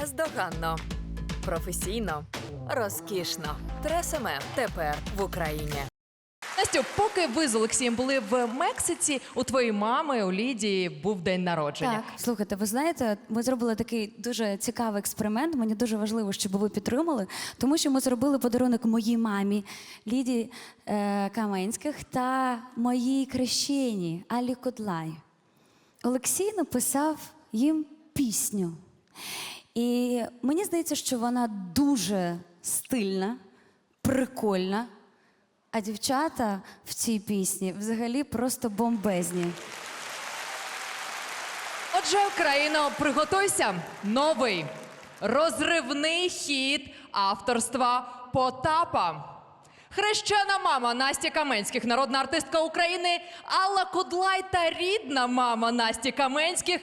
Бездоганно. Професійно. Розкішно. Тресеме тепер в Україні. Настю, поки ви з Олексієм були в Мексиці, у твоєї мами, у Лідії, був день народження. Так, слухайте, ви знаєте, ми зробили такий дуже цікавий експеримент. Мені дуже важливо, щоб ви підтримали, тому що ми зробили подарунок моїй мамі Лідії Каменських та моїй хрещеній Алі Кудлай. Олексій написав їм пісню. І мені здається, що вона дуже стильна, прикольна, а дівчата в цій пісні взагалі просто бомбезні. Отже, Україно, приготуйся. Новий розривний хіт авторства Потапа. Хрещена мама Насті Каменських, народна артистка України Алла Кудлай та рідна мама Насті Каменських,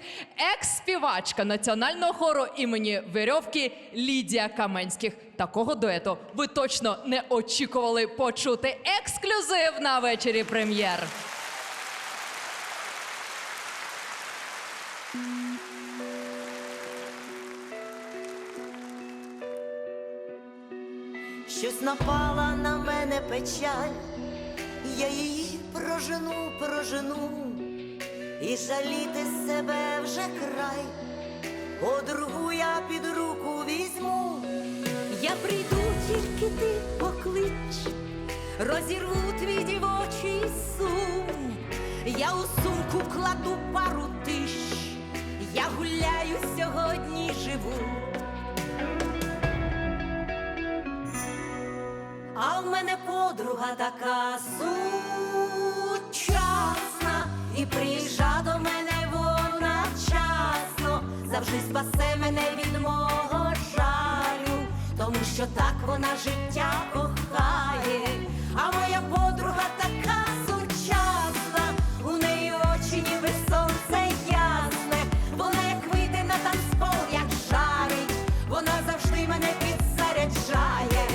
екс-співачка національного хору імені Верьовки Лідія Каменських. Такого дуету ви точно не очікували почути. Ексклюзив на вечорі прем'єр. Щось напала на мене печаль, я її прожену, і жаліти себе вже край, подругу я під руку візьму. Я прийду, тільки ти поклич, розірву твій дівочий сум. Я у сумку кладу пару тиш, я гуляю сьогодні, живу. А в мене подруга така сучасна, і приїжджа до мене вона вчасно, завжди спасе мене від мого жалю, тому що так вона життя кохає. А моя подруга така сучасна, у неї очі ніби сонце ясне, вона як вийде на танцпол, як жарить, вона завжди мене підзаряджає.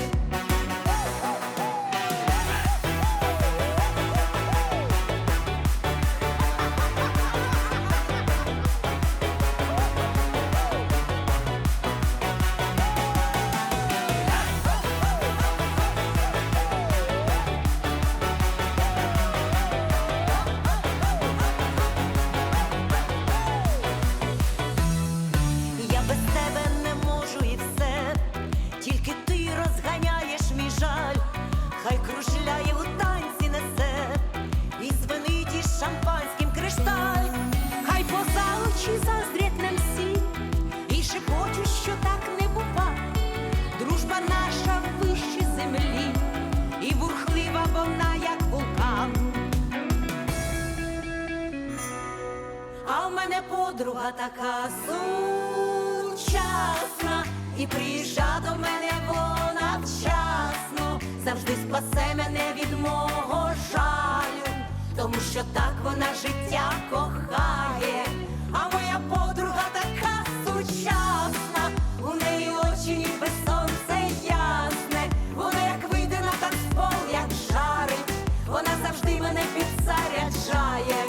Хай кружляє у танці несе, і звенить із шампанським кришталь. Хай поза очі заздрять нам всі, і шепочуть, що так не бува. Дружба наша вище землі, і бурхлива вона, як вулкан. А в мене подруга така сучасна, і приїжджа до мене вона вчасно, завжди спасе мене від мого жалю, тому що так вона життя кохає. А моя подруга така сучасна, у неї очі ніби сонце ясне, вона як вийде на танцпол, як жарить, вона завжди мене підзаряджає.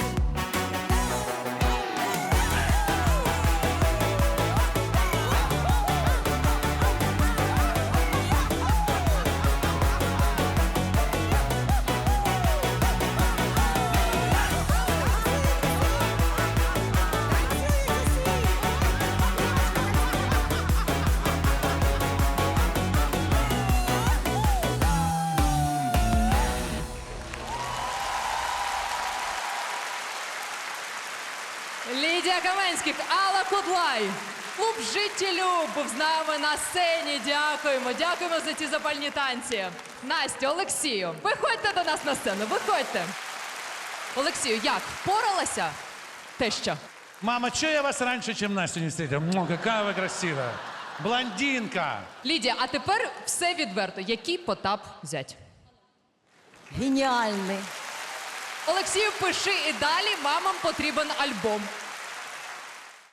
Лідія Каменських, Алла Кудлай. Клуб «Життєлюб» був з нами на сцені. Дякуємо, дякуємо за ці запальні танці. Настю, Олексію, виходьте до нас на сцену, виходьте. Олексію, як, впоралася? Теща. Мама, что я вас раньше, чем Настю не встретил? Какая вы красивая. Блондинка. Лідія, а тепер все відверто. Який Потап зять? Геніальний. Олексію, пиши і далі, мамам потрібен альбом.